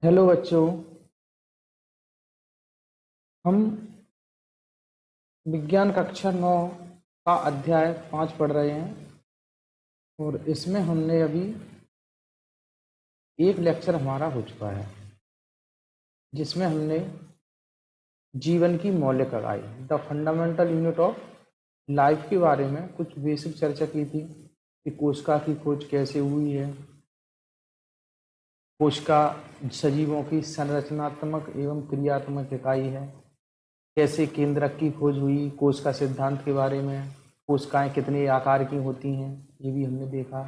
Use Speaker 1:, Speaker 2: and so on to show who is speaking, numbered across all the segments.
Speaker 1: Hello बच्चों। हम विज्ञान कक्षा 9 का अध्याय 5 पढ़ रहे हैं और इसमें हमने अभी एक लेक्चर हमारा हो चुका है जिसमें हमने जीवन की मौलिक इकाई the fundamental unit of life के बारे में कुछ बेसिक चर्चा की थी कि कोशिका की खोज कैसे हुई है। कोशिका सजीवों की संरचनात्मक एवं क्रियात्मक इकाई है। कैसे केंद्रक की खोज हुई, कोशिका सिद्धांत के बारे में, कोशिकाएं कितने आकार की होती हैं ये भी हमने देखा।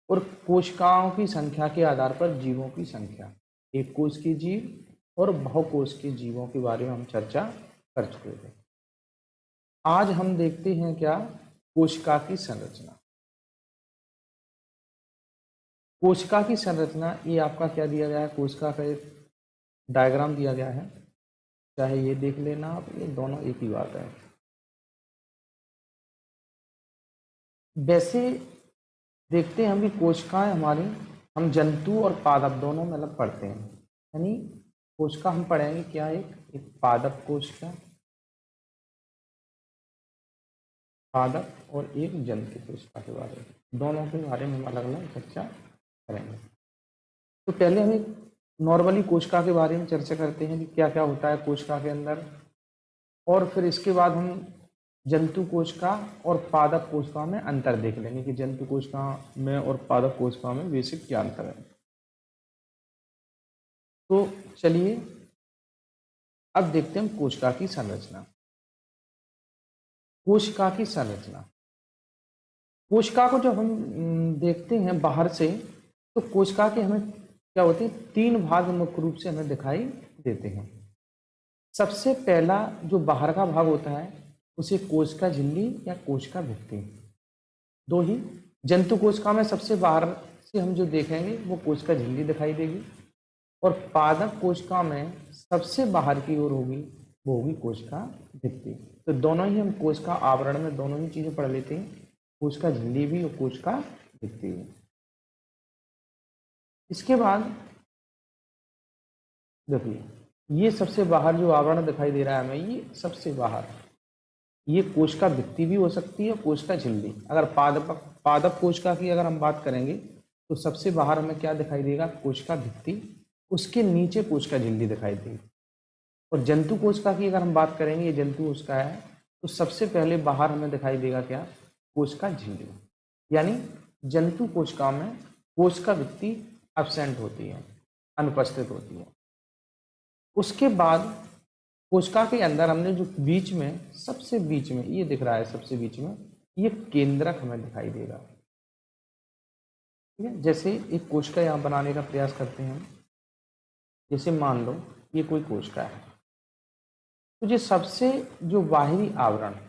Speaker 1: और कोशिकाओं की संख्या के आधार पर जीवों की संख्या, एक कोश के जीव और बहुकोश के जीवों के बारे में हम चर्चा कर चुके थे। आज हम देखते हैं क्या, कोशिका की संरचना। कोशिका की संरचना, ये आपका क्या दिया गया है, कोशिका का एक डायग्राम दिया गया है। चाहे ये देख लेना आप, ये दोनों एक ही बात है। वैसे देखते हैं हम कि कोशिकाएं हमारी, हम जंतु और पादप दोनों में अलग पढ़ते हैं। यानी कोशिका हम पढ़ेंगे क्या, एक पादप कोशिका, पादप और एक जंतु कोशिका के बारे में, दोनों के बारे में हम अलग अलग चर्चा करेंगे। तो पहले हम एक नॉर्मली कोशिका के बारे में चर्चा करते हैं कि क्या क्या होता है कोशिका के अंदर, और फिर इसके बाद हम जंतु कोशिका और पादप कोशिका में अंतर देख लेंगे कि जंतु कोशिका में और पादप कोशिका में बेसिक क्या अंतर है। तो चलिए अब देखते हैं कोशिका की संरचना। कोशिका की संरचना, कोशिका को जब हम देखते हैं बाहर से, तो कोशिका के हमें क्या होते हैं, तीन भाग मुख्य रूप से हमें दिखाई देते हैं। सबसे पहला जो बाहर का भाग होता है उसे कोशिका झिल्ली या कोशिका भित्ति, दो ही। जंतु कोशिका में सबसे बाहर से हम जो देखेंगे वो कोशिका झिल्ली दिखाई देगी, और पादप कोशिका में सबसे बाहर की ओर होगी वो होगी कोशिका भित्ति। तो दोनों ही हम कोशिका आवरण में दोनों ही चीजें पढ़ लेते हैं, कोशिका झिल्ली भी और कोशिका भित्ति भी। इसके बाद देखिए, ये सबसे बाहर जो आवरण दिखाई दे रहा है हमें, ये सबसे बाहर, ये कोशिका भित्ति भी हो सकती है, कोशिका झिल्ली। अगर पादप कोशिका की अगर हम बात करेंगे तो सबसे बाहर हमें क्या दिखाई देगा, कोशिका भित्ति, उसके नीचे कोशिका झिल्ली दिखाई देगी। और जंतु कोशिका की अगर हम बात करेंगे, ये जंतु कोशिका है, तो सबसे पहले बाहर हमें दिखाई देगा क्या, कोशिका झिल्ली। यानी जंतु कोशिका में कोशिका भित्ति एब्सेंट होती है, अनुपस्थित होती है। उसके बाद कोशिका के अंदर हमने जो बीच में, सबसे बीच में ये दिख रहा है, सबसे बीच में ये केंद्रक हमें दिखाई देगा। ठीक है, जैसे एक कोशिका यहाँ बनाने का प्रयास करते हैं। जैसे मान लो ये कोई कोशिका है, तो ये सबसे जो बाहरी आवरण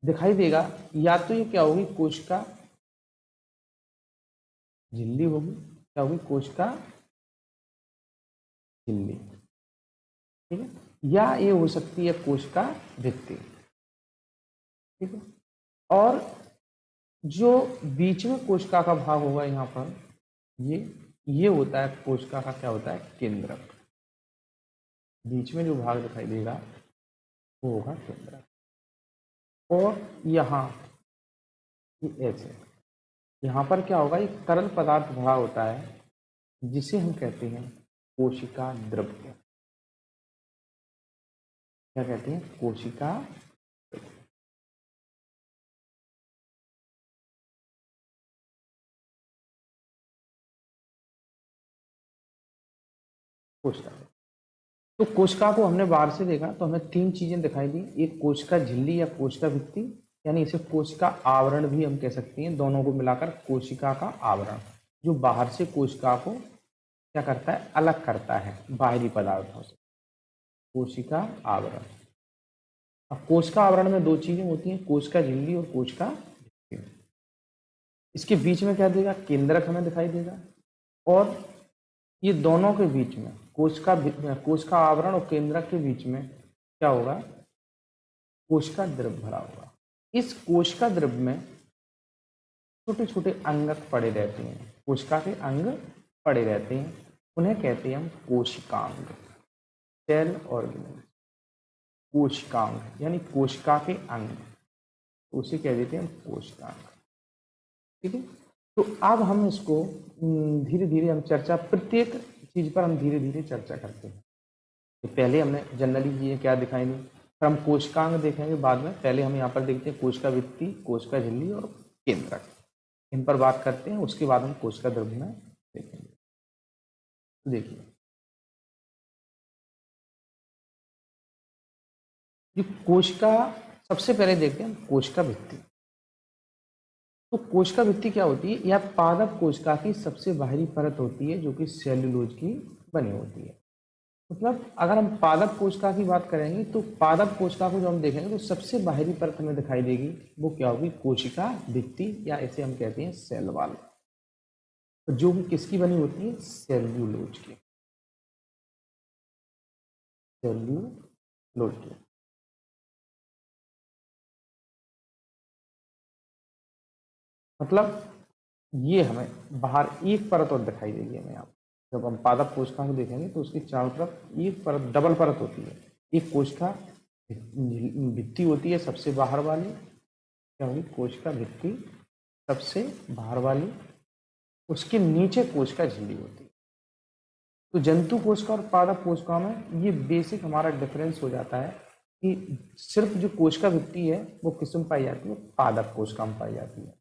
Speaker 1: दिखाई देगा, या तो ये क्या होगी, कोशिका झिल्ली होगी, क्या होगी, कोशिका झिल्ली। ठीक है, या ये हो सकती है कोशिका भित्ति। ठीक है, और जो बीच में कोशिका का भाग होगा यहाँ पर, ये होता है कोशिका का, क्या होता है, केंद्रक। बीच में जो भाग दिखाई देगा वो होगा केंद्रक। और यहाँ ये ऐसे, यहाँ पर क्या होगा, एक तरल पदार्थ भरा होता है जिसे हम कहते हैं कोशिका द्रव्य। क्या कहते हैं, कोशिका कोशिका। तो कोशिका को हमने बाहर से देखा तो हमें तीन चीजें दिखाई दी, एक कोशिका झिल्ली या कोशिका भित्ति, यानी इसे कोशिका आवरण भी हम कह सकते हैं। दोनों को मिलाकर कोशिका का आवरण, जो बाहर से कोशिका को क्या करता है, अलग करता है बाहरी पदार्थों से, कोशिका आवरण। अब कोशिका आवरण में दो चीजें होती हैं, कोशिका झिल्ली और कोशिका भित्ति। इसके बीच में क्या देगा, केंद्रक हमें दिखाई देगा, और ये दोनों के बीच में कोशिका आवरण और केंद्रक के बीच में क्या होगा, कोशिका द्रव्य भरा होगा। इस कोशिका द्रव्य में छोटे छोटे अंगक पड़े रहते हैं, कोशिका के अंग पड़े रहते हैं, उन्हें कहते हैं हम कोशिकांग, सेल ऑर्गेनल। कोशिकांग यानी कोशिका के अंग, तो उसे कह देते हैं हम कोशिकांग। ठीक है, तो अब हम इसको धीरे धीरे हम चर्चा, प्रत्येक चीज पर हम धीरे धीरे चर्चा करते हैं। तो पहले हमने जनरली ये क्या दिखाई दी, फिर हम कोशिकांग देखेंगे बाद में। पहले हम यहाँ पर देखते हैं कोशिका भित्ति, कोशिका झिल्ली और केंद्रक, इन पर बात करते हैं। उसके बाद हम कोशिका द्रव्यमान देखेंगे। तो देखिए, ये कोशिका, सबसे पहले देखते हैं कोशिका भित्ति। तो कोशिका भित्ति क्या होती है? यह पादप कोशिका की सबसे बाहरी परत होती है, जो कि सेल्यूलोज की बनी होती है। मतलब अगर हम पादप कोशिका की बात करेंगे तो पादप कोशिका को जो हम देखेंगे तो सबसे बाहरी परत हमें दिखाई देगी, वो क्या होगी? कोशिका भित्ति, या इसे हम कहते हैं सेल वॉल, तो जो कि किसकी बनी होती है? सेल्यूलोज की, सेल्यूलोज की। मतलब ये हमें बाहर एक परत और दिखाई देगी हमें यहाँ। जब हम पादप कोशिका को देखेंगे तो उसकी चारों तरफ एक परत, डबल परत होती है। एक कोशिका भित्ति होती है सबसे बाहर वाली, क्या होगी? कोशिका भित्ति सबसे बाहर वाली, उसके नीचे कोशिका झिल्ली होती है। तो जंतु कोशिका और पादप कोशिका में ये बेसिक हमारा डिफरेंस हो जाता है कि सिर्फ जो कोशिका भित्ति है वो किस में पाई जाती है? पादप कोशिका में पाई जाती है।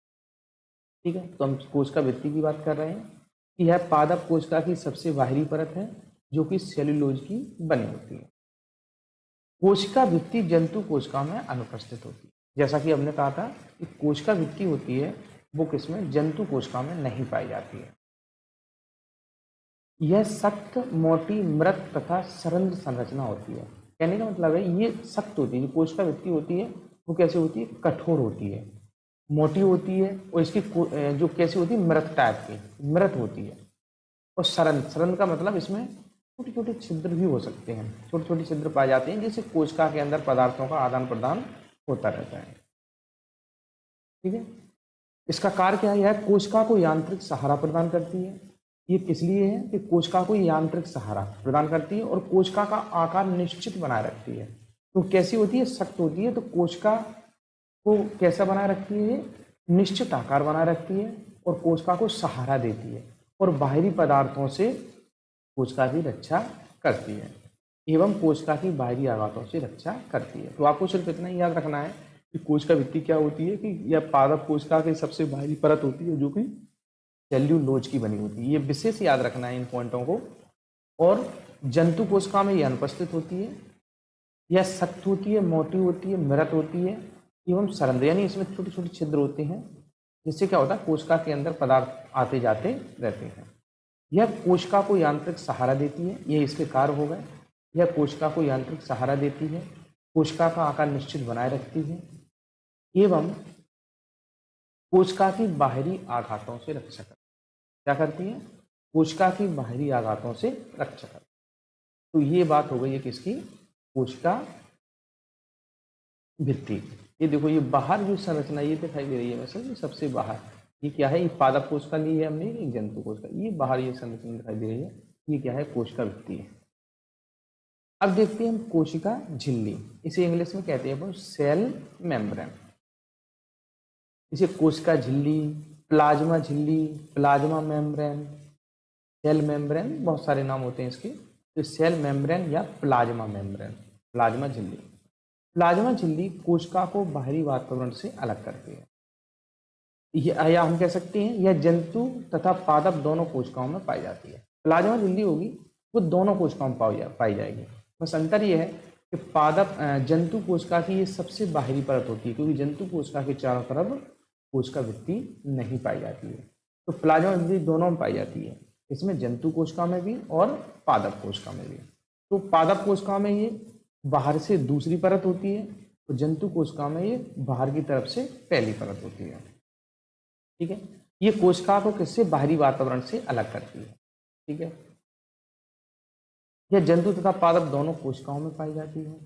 Speaker 1: ठीक है, तो हम कोशिका भित्ति की बात कर रहे हैं कि यह पादप कोशिका की सबसे बाहरी परत है, जो कि सेल्यूलोज की बनी होती है। कोशिका भित्ति जंतु कोशिका में अनुपस्थित होती है। जैसा कि हमने कहा था कि कोशिका भित्ति होती है वो किसमें? जंतु कोशिका में नहीं पाई जाती है। यह सख्त, मोटी, मृत तथा सरंध्र संरचना होती है। कहने का मतलब है ये सख्त होती है, जो कोशिका भित्ति होती है वो कैसे होती है? कठोर होती है, मोटी होती है, और इसकी जो कैसी होती है? मृत टाइप की, मृत होती है। और सरंध्र, सरंध्र का मतलब इसमें छोटे छोटे छिद्र भी हो सकते हैं, छोटे छोटे छिद्र पाए जाते हैं, जिससे कोशिका के अंदर पदार्थों का आदान प्रदान होता रहता है। ठीक है, इसका कार्य क्या है? यह कोशिका को यांत्रिक सहारा प्रदान करती है। ये किस लिए है? कि कोशिका को यांत्रिक सहारा प्रदान करती है और कोशिका का आकार निश्चित बनाए रखती है। तो कैसी होती है? सख्त होती है, तो कोशिका को कैसा बनाए रखती है? निश्चित आकार बनाए रखती है, और कोशिका को सहारा देती है, और बाहरी पदार्थों से कोशिका की रक्षा करती है, एवं कोशिका की बाहरी आघातों से रक्षा करती है। तो आपको सिर्फ इतना ही याद रखना है कि कोशिका भित्ति क्या होती है, कि यह पादप कोशिका की सबसे बाहरी परत होती है, जो कि सेल्यूलोज की बनी होती है। ये विशेष याद रखना है इन पॉइंटों को। और जंतु कोशिका में यह अनुपस्थित होती है, यह सख्त होती है, मोटी होती है, मृत होती है, एवं सरंध्र, यानी इसमें छोटे छोटे छिद्र होते हैं, जिससे क्या होता है? कोशिका के अंदर पदार्थ आते जाते रहते हैं। यह कोशिका को यांत्रिक सहारा देती है, ये इसके कार्य हो गए। यह कोशिका को यांत्रिक सहारा देती है, कोशिका का आकार निश्चित बनाए रखती है, एवं कोशिका की बाहरी आघातों से रक्षा करती है। क्या करती है? कोशिका की बाहरी आघातों से रक्षा करती है। तो ये बात हो गई है किसकी? कोशिका भित्ति। ये देखो, ये बाहर जो संरचना ये दिखाई दे रही है वैसे, ये सबसे बाहर, ये क्या है? ये पादप कोशिका ली है हमने, एक जंतु कोशिका, ये बाहर ये संरचना दिखाई दे रही है, ये क्या है? कोशिका भित्ति है। अब देखते हैं हम कोशिका झिल्ली, इसे इंग्लिश में कहते हैं अपन सेल मेम्ब्रेन। इसे कोशिका झिल्ली, प्लाज्मा झिल्ली, प्लाज्मा मेम्ब्रेन, सेल मेम्ब्रेन, बहुत सारे नाम होते हैं इसके। तो सेल मेम्ब्रेन या प्लाज्मा मेम्ब्रेन, प्लाज्मा झिल्ली। प्लाज्मा झिल्ली कोशिका को बाहरी वातावरण से अलग करती है, या हम कह सकते हैं यह जंतु तथा पादप दोनों कोशिकाओं में पाई जाती है। प्लाज्मा झिल्ली होगी वो दोनों कोशिकाओं में पाई जाएगी। बस अंतर यह है कि पादप जंतु कोशिका की ये सबसे बाहरी परत होती है, क्योंकि जंतु कोशिका के चारों तरफ कोशिका भित्ति नहीं पाई जाती है। तो प्लाज्मा झिल्ली दोनों में पाई जाती है, इसमें जंतु कोशिका में भी और पादप कोशिका में भी। तो पादप कोशिका में ये बाहर से दूसरी परत होती है, तो जंतु कोशिका में ये बाहर की तरफ से पहली परत होती है। ठीक है, ये कोशिका को किससे? बाहरी वातावरण से अलग करती है। ठीक है, यह जंतु तथा पादप दोनों कोशिकाओं में पाई जाती है।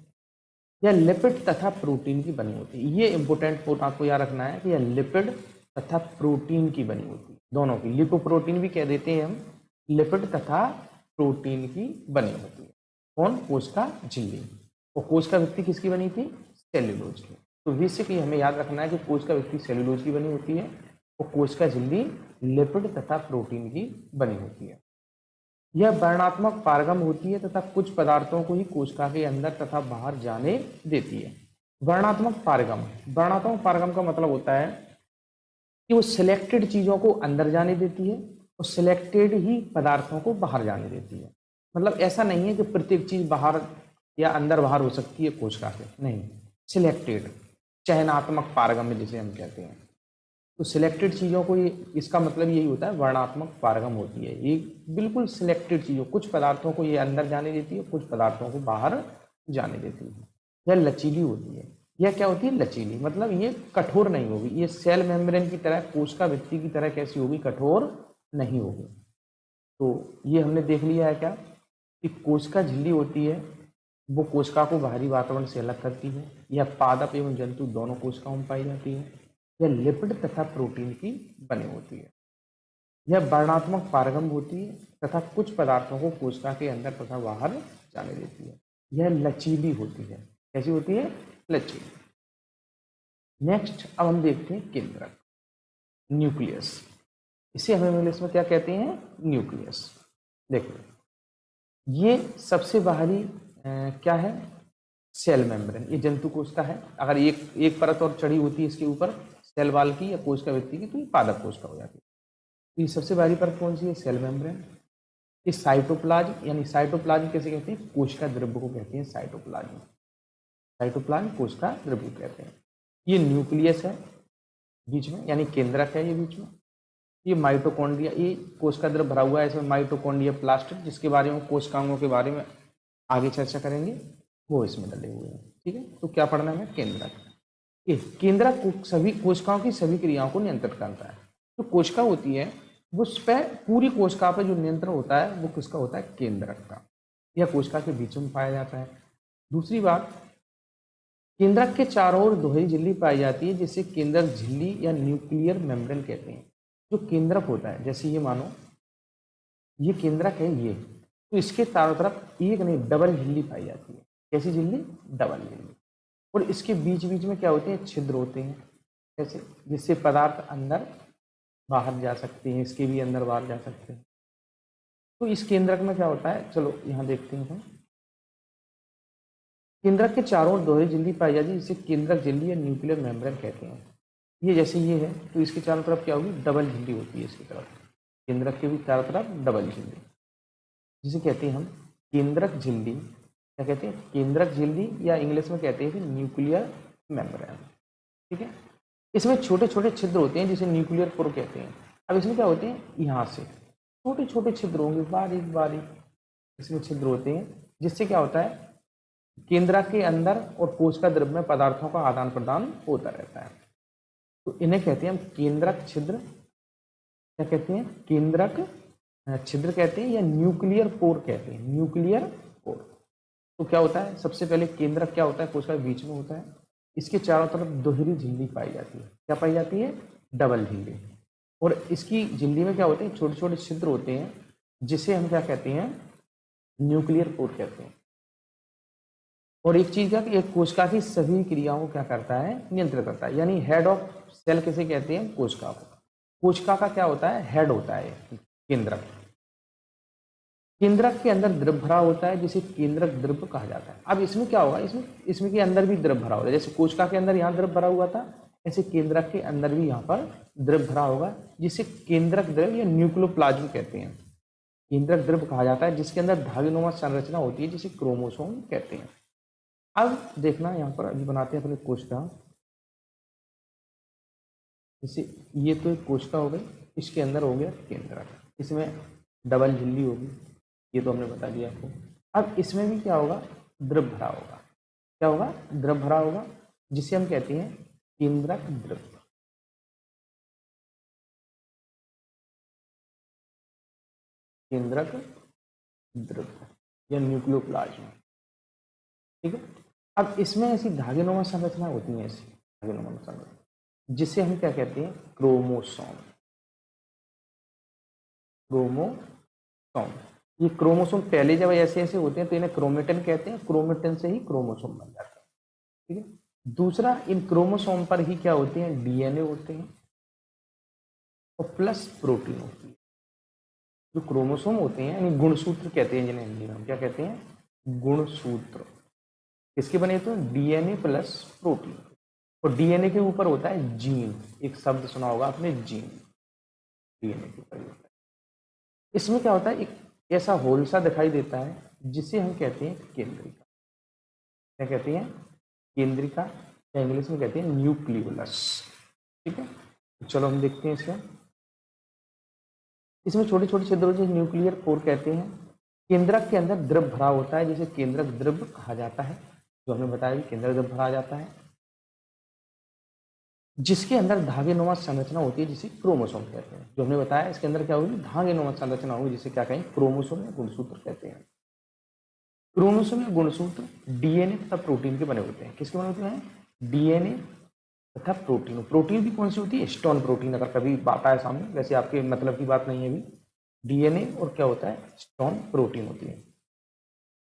Speaker 1: यह लिपिड तथा प्रोटीन की बनी होती है। ये इंपोर्टेंट पॉइंट आपको याद रखना है कि यह लिपिड तथा प्रोटीन की बनी होती है, दोनों की। लिपोप्रोटीन भी कह देते हैं हम, लिपिड तथा प्रोटीन की बनी होती है। कौन? कोशिका झिल्ली। और कोशिका भित्ति किसकी बनी थी? सेल्यूलोज की। तो बेसिकली हमें याद रखना है कि कोशिका भित्ति सेल्यूलोज की बनी होती है और कोशिका झिल्ली लिपिड तथा प्रोटीन की बनी होती है। यह वर्णात्मक पारगम होती है तथा कुछ पदार्थों को ही कोशिका के अंदर तथा बाहर जाने देती है। वर्णात्मक पारगम, वर्णात्मक पारगम का मतलब होता है कि वो सिलेक्टेड चीजों को अंदर जाने देती है और सिलेक्टेड ही पदार्थों को बाहर जाने देती है। मतलब ऐसा नहीं है कि प्रत्येक चीज बाहर या अंदर बाहर हो सकती है कोशिका से, नहीं, सिलेक्टेड, चयनात्मक पारगम जिसे हम कहते हैं। तो सिलेक्टेड चीजों को ये, इसका मतलब यही होता है वर्णात्मक पारगम होती है। ये बिल्कुल सिलेक्टेड चीजों, कुछ पदार्थों को ये अंदर जाने देती है, कुछ पदार्थों को बाहर जाने देती है। यह लचीली होती है। यह क्या होती है? लचीली, मतलब ये कठोर नहीं होगी, ये सेल मेम्ब्रेन की तरह, कोशिका भित्ति की तरह कैसी होगी? कठोर नहीं होगी। तो ये हमने देख लिया है क्या कि कोशिका झिल्ली होती है वो कोशिका को बाहरी वातावरण से अलग करती है। यह पादप एवं जंतु दोनों कोशिकाओं में पाई जाती है। यह लिपिड तथा प्रोटीन की बनी होती है। यह वर्णात्मक पारगम होती है तथा कुछ पदार्थों को कोशिका के अंदर तथा बाहर जाने देती है। यह लचीली होती है। कैसी होती है? लचीली। नेक्स्ट अब हम देखते हैं केंद्रक, न्यूक्लियस। इसे हम इंग्लिश में क्या कहते हैं? न्यूक्लियस। देखो, ये सबसे बाहरी क्या है? Cell membrane. ये जंतु कोशिका है। अगर एक परत और चढ़ी होती है इसके ऊपर सेल वाल की या कोशिका भित्ति की, तो ये पादप कोशिका हो जाती है। तो ये सबसे बाहरी परत कौन सी है? Cell membrane. ये साइटोप्लाज्म, यानी साइटोप्लाज्म कैसे कहते हैं? कोशिका द्रव्य को कहते हैं साइटोप्लाज्म। साइटोप्लाज्म कोशिका द्रव्य को कहते हैं। ये न्यूक्लियस है बीच में, यानी केंद्रक है ये बीच में। ये माइटोकॉन्ड्रिया, ये कोशिका द्रव्य भरा हुआ है इसमें, माइटोकॉन्ड्रिया प्लास्ट, जिसके बारे में, कोशिकाओं के बारे में आगे चर्चा करेंगे, वो इसमें डले हुए हैं। ठीक है, तो क्या पढ़ना है? केंद्रक। ये केंद्रक सभी कोशिकाओं की सभी क्रियाओं को नियंत्रित करता है। जो कोशिका होती है वो उस पर, पूरी कोशिका पर जो नियंत्रण होता है वो किसका होता है? केंद्रक का। यह कोशिका के बीच में पाया जाता है। दूसरी बात, केंद्रक के चारों ओर दोहरी झिल्ली पाई जाती है जिसे केंद्रक झिल्ली या न्यूक्लियर मेम्ब्रेन कहते हैं। जो केंद्रक होता है, जैसे ये मानो ये केंद्रक है ये, तो इसके चारों तरफ एक नहीं डबल झिल्ली पाई जाती है। कैसी झिल्ली? डबल झिल्ली। और इसके बीच बीच में क्या होते हैं? छिद्र होते हैं, कैसे? जिससे पदार्थ अंदर बाहर जा सकते हैं, इसके भी अंदर बाहर जा सकते हैं। तो इस केंद्रक में क्या होता है? चलो यहाँ देखते हैं। केंद्रक के चारों ओर दोहरी झिल्ली पाई जाती है जिसे केंद्रक झिल्ली या न्यूक्लियर मेम्ब्रेन कहते हैं। ये जैसे ये है तो इसके चारों तरफ क्या होगी? डबल झिल्ली होती है इसकी तरफ। केंद्रक के भी चारों तरफ डबल झिल्ली, जिसे कहते हैं हम केंद्रक झिल्ली। क्या कहते हैं? केंद्रक झिल्ली, या इंग्लिश में कहते हैं कि न्यूक्लियर मेम्ब्रेन। ठीक है, इसमें छोटे छोटे छिद्र होते हैं जिसे न्यूक्लियर पोर कहते हैं। अब इसमें क्या होते हैं? यहाँ से छोटे छोटे छिद्र होंगे, बारीक बारीक इसमें छिद्र होते हैं, जिससे क्या होता है? केंद्रक के अंदर और कोशिका द्रव्य में पदार्थों का आदान प्रदान होता रहता है। तो इन्हें कहते हैं हम केंद्रक छिद्र। क्या कहते हैं? केंद्रक छिद्र कहते हैं या न्यूक्लियर पोर कहते हैं। Nuclear pore. तो क्या होता है? सबसे पहले केंद्रक क्या होता है? कोशिका के बीच में होता है। इसके चारों तरफ दोहरी झिल्ली पाई जाती है। क्या पाई जाती है? डबल झिल्ली। और इसकी झिल्ली में क्या होते हैं? छोटे छोटे छिद्र होते हैं, जिसे हम क्या कहते हैं? न्यूक्लियर पोर कहते हैं। और एक चीज का कि एक कोशिका की सभी क्रियाओं को क्या करता है? नियंत्रित करता है। यानी हेड ऑफ सेल किसे कहते हैं? कोशिका को। कोशिका का क्या होता है? हेड होता है केंद्रक। केंद्रक के अंदर द्रव भरा होता है जिसे केंद्रक द्रव कहा जाता है। अब इसमें क्या होगा? इसमें के अंदर भी द्रव भरा होगा। जैसे कोशिका के अंदर यहाँ द्रव भरा हुआ था, ऐसे केंद्रक के अंदर भी यहाँ पर द्रव भरा होगा, जिसे केंद्रक द्रव या न्यूक्लियोप्लाज्म कहते हैं। केंद्रक द्रव कहा जाता है जिसके अंदर धागेनुमा संरचना होती है, जिसे क्रोमोसोम कहते हैं। अब देखना यहाँ पर अभी बनाते हैं अपने कोशिका। जैसे ये तो एक कोशिका हो गई, इसके अंदर हो गया केंद्रक, इसमें डबल झिल्ली होगी, ये तो हमने बता दिया आपको। अब इसमें भी क्या होगा? द्रव भरा होगा। क्या होगा? द्रव भरा होगा, जिसे हम कहते हैं केंद्रक द्रव। केंद्रक द्रव या न्यूक्लियोप्लाज्म। ठीक है, अब इसमें ऐसी धागेनुमा संरचना होती है, ऐसी धागेनुमा संरचना, जिसे हम क्या कहते हैं? क्रोमोसोम। क्रोमोसोम। ये क्रोमोसोम पहले जब ऐसे ऐसे होते हैं तो इन्हें क्रोमेटिन कहते हैं, क्रोमेटिन से ही क्रोमोसोम बन जाता है। ठीक है। दूसरा, इन क्रोमोसोम पर ही क्या होते हैं, डीएनए होते हैं और प्लस प्रोटीन होती है। जो क्रोमोसोम होते हैं यानी गुणसूत्र कहते हैं जिन्हें हिंदी में, क्या कहते हैं, गुणसूत्र। किसके बने तो डीएनए प्लस प्रोटीन। और डीएनए के ऊपर होता है जीन, एक शब्द सुना होगा आपने, जीन, डीएनए के ऊपर होता है। इसमें क्या होता है, एक ऐसा होल सा दिखाई देता है जिसे हम कहते हैं केंद्रिका। क्या कहते हैं, केंद्रिका, या इंग्लिश में कहते हैं न्यूक्लियोलस। ठीक है, तो चलो हम देखते हैं इसका। इसमें छोटे छोटे छिद्रों से न्यूक्लियर पोर कहते हैं। केंद्रक के अंदर द्रव भरा होता है जिसे केंद्रक द्रव कहा जाता है, जो हमने बताया कि केंद्रक द्रव भरा जाता है, जिसके अंदर धागेनुमा संरचना होती है जिसे क्रोमोसोम कहते हैं। जो हमने बताया इसके अंदर क्या होगी, धागेनुमा संरचना होगी जिसे क्या कहें, क्रोमोसोम या गुणसूत्र कहते हैं। क्रोमोसोम या गुणसूत्र डीएनए तथा प्रोटीन के बने होते हैं। किसके बने होते हैं, डीएनए तथा प्रोटीन। प्रोटीन भी कौन सी होती है, स्टोन प्रोटीन, अगर कभी बात आए सामने, वैसे आपके मतलब की बात नहीं है अभी। डीएनए और क्या होता है, स्टोन प्रोटीन होती है।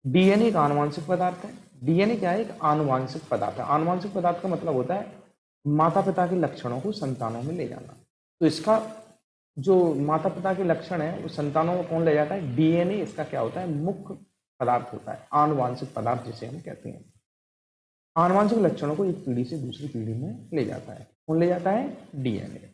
Speaker 1: डीएनए एक आनुवांशिक पदार्थ है। डीएनए क्या है, एक आनुवांशिक पदार्थ है। आनुवांशिक पदार्थ का मतलब होता है माता पिता के लक्षणों को संतानों में ले जाना। तो इसका जो माता पिता के लक्षण है वो संतानों में कौन ले जाता है, डीएनए इसका क्या होता है, मुख्य पदार्थ होता है, आनुवांशिक पदार्थ जिसे हम कहते हैं। आनुवांशिक लक्षणों को एक पीढ़ी से दूसरी पीढ़ी में ले जाता है। कौन ले जाता है, डीएनए।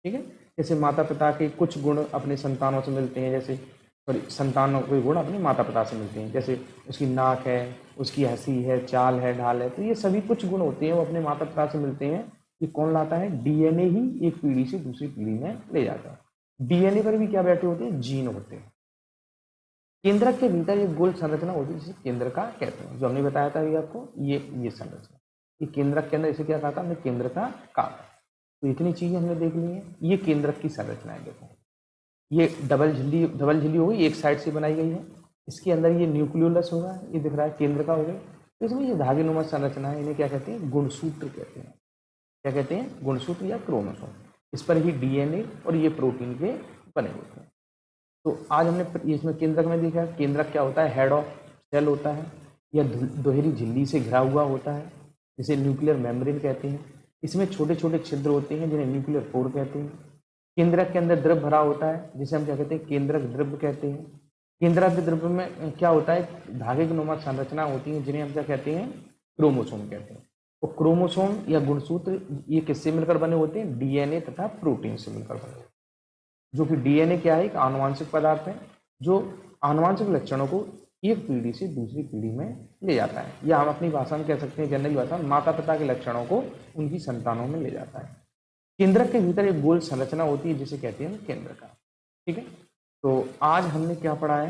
Speaker 1: ठीक है, जैसे माता पिता के कुछ गुण अपने संतानों से मिलते हैं, जैसे सॉरी संतानों के गुण अपने माता पिता से मिलते हैं, जैसे उसकी नाक है, उसकी हंसी है, चाल है, ढाल है, तो ये सभी कुछ गुण होते हैं वो अपने माता पिता से मिलते हैं। ये कौन लाता है, डीएनए ही एक पीढ़ी से दूसरी पीढ़ी में ले जाता है। डीएनए पर भी क्या बैठे होते हैं, जीन होते हैं। केंद्रक के भीतर एक गोल संरचना होती है जिसे केंद्रका कहते हैं, जो हमने बताया था अभी आपको, ये संरचना, ये केंद्रक के अंदर इसे क्या कहा था हमने, केंद्रका कहा। तो इतनी चीजें हमने देख ली हैं। ये केंद्रक की संरचना है, देखो ये डबल झिल्ली हो गई, एक साइड से बनाई गई है। इसके अंदर ये न्यूक्लियोलस होगा, ये दिख रहा है केंद्रका हो गई। तो इसमें ये धागेनुमा संरचना है, इन्हें क्या कहते हैं, गुणसूत्र कहते हैं। क्या कहते हैं, गुणसूत्र या क्रोमोसोम। इस पर ही डीएनए और ये प्रोटीन के बने होते हैं। तो आज हमने इसमें केंद्रक में देखा, केंद्रक क्या होता है, हेड ऑफ सेल होता है, या दोहरी झिल्ली से घिरा हुआ होता है जिसे न्यूक्लियर मेम्ब्रेन कहते हैं। इसमें छोटे छोटे छिद्र होते हैं जिन्हें न्यूक्लियर पोर कहते हैं। केंद्रक के अंदर द्रव भरा होता है जिसे हम क्या कहते हैं, केंद्रक द्रव कहते हैं। केंद्रक के द्रव में क्या होता है, धागे की नुमा संरचना होती है जिन्हें हम क्या कहते हैं, क्रोमोसोम कहते हैं। और क्रोमोसोम या गुणसूत्र ये किससे मिलकर बने होते हैं, डीएनए तथा प्रोटीन से मिलकर बने होते हैं। जो कि डीएनए क्या है, एक आनुवांशिक पदार्थ है जो आनुवांशिक लक्षणों को एक पीढ़ी से दूसरी पीढ़ी में ले जाता है, या हम अपनी भाषा में कह सकते हैं, जनरल भाषा में, माता पिता के लक्षणों को उनकी संतानों में ले जाता है। केंद्रक के भीतर एक गोल संरचना होती है जिसे कहते हैं केंद्रका। ठीक है, तो आज हमने क्या पढ़ा है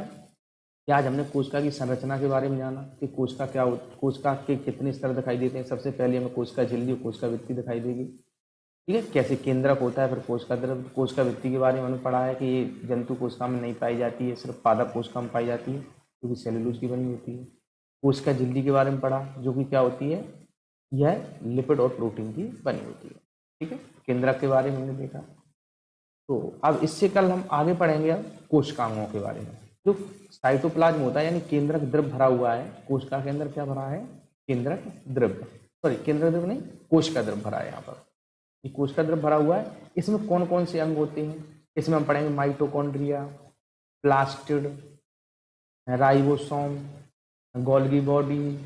Speaker 1: कि आज हमने कोशिका की संरचना के बारे में जाना कि कोशिका क्या, कोशिका के कितने स्तर दिखाई देते हैं। सबसे पहले हमें कोशिका झिल्ली और कोशिका भित्ति दिखाई देगी। ठीक है, कैसे केंद्रक होता है, फिर कोशिका द्रव, कोशिका भित्ति के बारे में हमने पढ़ा है कि ये जंतु कोशिका में नहीं पाई जाती है, सिर्फ पादप कोशिका में पाई जाती है क्योंकि सेलुलोज की बनी होती है। कोशिका झिल्ली के बारे में पढ़ा जो कि क्या होती है, यह लिपिड और प्रोटीन की बनी होती है। ठीक है, केंद्रक के बारे में हमने देखा। तो अब इससे कल हम आगे पढ़ेंगे अब कोशिकांगों के बारे में। जो साइटोप्लाज्म होता है यानी केंद्रक द्रव भरा हुआ है, कोशिका के अंदर क्या भरा है, केंद्रक द्रव, सॉरी केंद्रक द्रव नहीं, कोशिका द्रव भरा है। यहाँ पर ये कोशिका द्रव भरा हुआ है। इसमें कौन कौन से अंग होते हैं, इसमें हम पढ़ेंगे mitochondria, plastid, ribosome, Golgi body,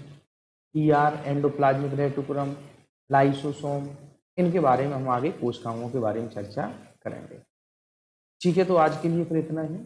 Speaker 1: ER endoplasmic reticulum, lysosome, इनके बारे में हम आगे कोशिकाओं के बारे में चर्चा करेंगे। ठीक है, तो आज के लिए फिर इतना ही।